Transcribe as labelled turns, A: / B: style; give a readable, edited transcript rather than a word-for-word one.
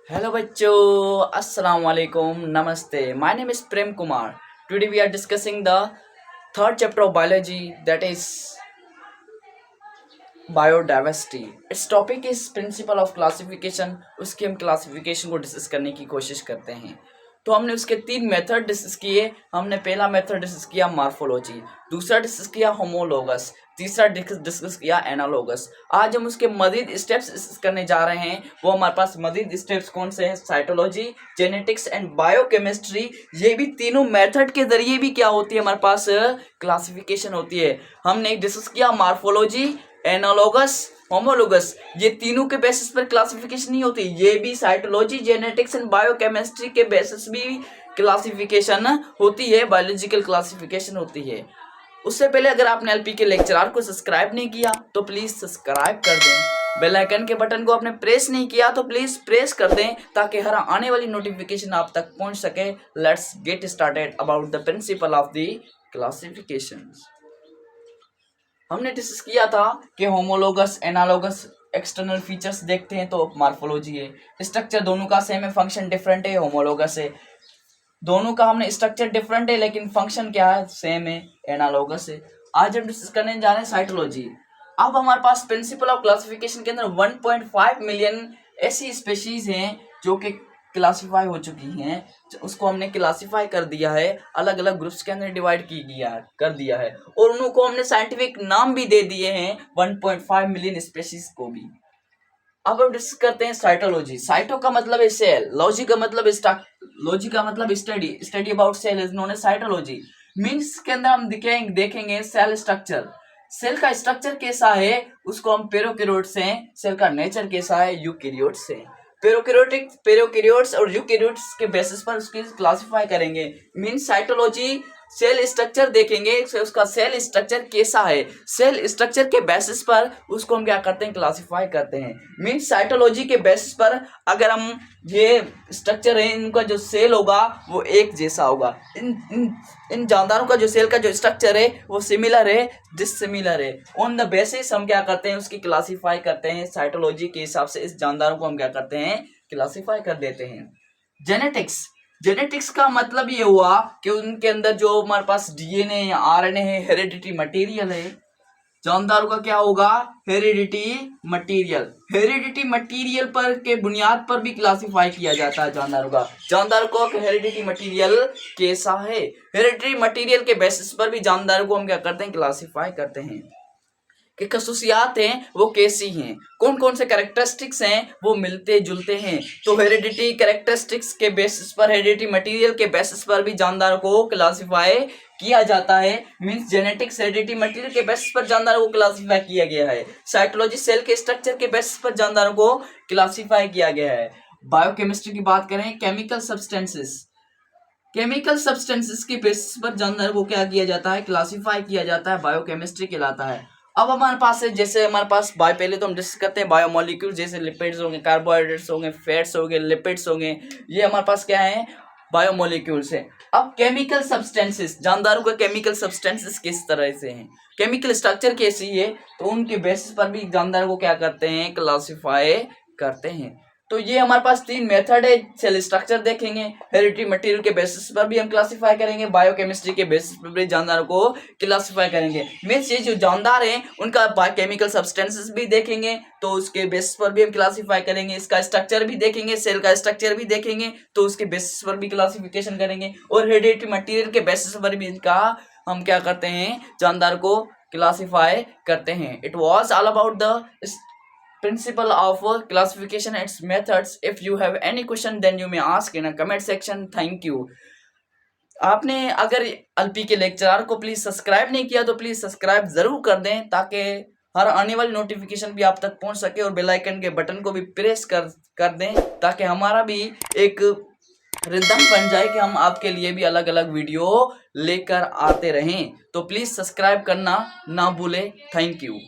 A: Hello bachcho, assalamu alaikum, namaste. My name is Prem Kumar. Today we are discussing the third chapter of biology, that is biodiversity. Its topic is principle of classification. उसकी हम classification को discuss करने की कोशिश करते हैं। तो हमने उसके 3 मेथड डिस्कस किए। हमने पहला मेथड डिस्कस किया मॉर्फोलॉजी, दूसरा डिस्कस किया होमोलोगस, तीसरा डिस्कस किया एनालोगस। आज हम उसके मजीद स्टेप्स डिस्कस करने जा रहे हैं। वो हमारे पास मजीद स्टेप्स कौन से हैं? Cytology, genetics and biochemistry. ये भी तीनों मेथड के जरिए भी क्या होती है? हमारे पास क्लासिफिकेशन होती है। हमने डिस्कस किया मॉर्फोलॉजी, एनालोगस, होमोलोगस। ये तीनों के बेसिस पर क्लासिफिकेशन नहीं होती, ये भी साइटोलॉजी, जेनेटिक्स एंड बायोकेमिस्ट्री के बेसिस भी क्लासिफिकेशन होती है, बायोलॉजिकल क्लासिफिकेशन होती है। उससे पहले अगर आपने एलपी के लेक्चरर को सब्सक्राइब नहीं किया तो प्लीज सब्सक्राइब कर दें। बेल आइकन के बटन को आपने प्रेस नहीं किया तो प्लीज प्रेस कर दें ताकि हर आने वाली नोटिफिकेशन आप तक पहुंच सके। Let's get started about the principle of the classifications. हमने डिस्कस किया था कि होमोलोगस, एनालोगस एक्सटर्नल फीचर्स देखते हैं तो मॉर्फोलॉजी है। स्ट्रक्चर दोनों का सेम है, फंक्शन डिफरेंट है, होमोलोगस है। दोनों का हमने स्ट्रक्चर डिफरेंट है लेकिन फंक्शन क्या है? सेम है, एनालोगस है। आज हम डिस्कस करने जा रहे हैं साइटोलॉजी। अब हमारे पास प्रिंसिपल ऑफ क्लासिफिकेशन के अंदर 1.5 मिलियन ऐसी स्पेशीज हैं जो कि क्लासिफाई हो चुकी हैं। उसको हमने क्लासिफाई कर दिया है, अलग अलग ग्रुप्स के अंदर डिवाइड कर दिया है और उनको हमने साइंटिफिक नाम भी दे दिए हैं 1.5 मिलियन स्पेशीज को भी। अब हम डिस्कस करते हैं साइटोलॉजी। साइटो का मतलब है सेल, लॉजी का मतलब लॉजी का मतलब study, study about cell is known as cytology. Means के अंदर हम देखेंगे सेल स्ट्रक्चर। सेल का स्ट्रक्चर कैसा है उसको हम प्रोकैरियोट से, सेल का नेचर कैसा है यूकैरियोट से। प्रोकैरियोट्स और यूकैरियोट्स के बेसिस पर उसकी क्लासिफाई करेंगे। मींस साइटोलॉजी सेल स्ट्रक्चर देखेंगे, उसका सेल स्ट्रक्चर कैसा है, सेल स्ट्रक्चर के बेसिस पर उसको हम क्या करते हैं? क्लासिफाई करते हैं। मींस साइटोलॉजी के बेसिस पर अगर हम ये स्ट्रक्चर है, इनका जो सेल होगा वो एक जैसा होगा। इन जानदारों का जो सेल का जो स्ट्रक्चर है वो सिमिलर है, डिसिमिलर है। ऑन द बेसिस हम क्या करते हैं? उसकी क्लासिफाई करते हैं। साइटोलॉजी के हिसाब से इस जानदारों को हम क्या करते हैं? क्लासिफाई कर देते हैं। जेनेटिक्स, जेनेटिक्स का मतलब ये हुआ कि उनके अंदर जो हमारे पास डीएनए या आरएनए है, हेरिडिटी मटेरियल है। जानदारों का क्या होगा? Heredity material. हेरिडिटी मटेरियल पर के बुनियाद पर भी क्लासिफाई किया जाता है जानदारों का। जानदारों को हेरिडिटी मटेरियल कैसा है, हेरिडिटी मटेरियल के बेसिस पर भी जानदारों को हम क्या करते हैं? क्लासिफाई करते हैं कि खसूसियात हैं वो कैसी हैं, कौन कौन से कैरेक्टरिस्टिक्स हैं वो मिलते जुलते हैं। तो हेरिडिटी कैरेक्टरिस्टिक्स के बेसिस पर, हेरिडिटी मटेरियल के बेसिस पर भी जानदारों को क्लासिफाई किया जाता है। मींस जेनेटिक्स हेरिडिटी मटेरियल के बेसिस पर जानदारों को क्लासिफाई किया गया है। साइटोलॉजी सेल के स्ट्रक्चर के बेसिस पर जानदारों को क्लासिफाई किया गया है। बायोकेमिस्ट्री की बात करें, केमिकल सब्सटेंसेस, केमिकल सब्सटेंसेस के बेसिस पर जानदारों को क्या किया जाता है? क्लासिफाई किया जाता है, बायोकेमिस्ट्री कहलाता है। अब हमारे पास है, जैसे हमारे पास पहले तो हम डिस्कस करते हैं बायोमोलिक्यूल, जैसे लिपिड्स होंगे, कार्बोहाइड्रेट्स होंगे, फैट्स होंगे, लिपिड्स होंगे, ये हमारे पास क्या है? बायोमोलिक्यूल्स है। अब केमिकल सब्सटेंसेस, जानदारों का केमिकल सब्सटेंसेस किस तरह से हैं, केमिकल स्ट्रक्चर कैसी है, तो उनके बेसिस पर भी जानदारों को क्या करते हैं? क्लासिफाई करते हैं। तो ये हमारे पास 3 मेथड है। सेल स्ट्रक्चर देखेंगे, हेरिडिटी मटेरियल के बेसिस पर भी हम क्लासिफाई करेंगे, बायोकेमिस्ट्री के बेसिस पर भी जानदारों को क्लासिफाई करेंगे। मींस ये जो जानदार हैं उनका केमिकल सब्सटेंसेस भी देखेंगे तो उसके बेसिस पर भी हम क्लासिफाई करेंगे। इसका स्ट्रक्चर भी देखेंगे, सेल का स्ट्रक्चर भी देखेंगे तो उसके बेसिस पर भी क्लासिफिकेशन करेंगे। और हेरिडिटी मटेरियल के बेसिस पर भी इनका हम क्या करते हैं? जानदार को क्लासिफाई करते हैं। It was all about the principle of classification and its methods. If you have any question then you may ask in a comment section. Thank you. आपने अगर एलपी के लेक्चरर को प्लीज सब्सक्राइब नहीं किया तो please subscribe जरूर कर दें ताकि हर आने वाली नोटिफिकेशन भी आप तक पहुंच सके, और बेल आइकन के बटन को भी प्रेस कर दें ताकि हमारा भी एक रिदम बन जाए कि हम आपके लिए भी अलग अलग वीडियो लेकर आते रहें। तो प्लीज सब्सक्राइब करना ना भूलें। Thank you.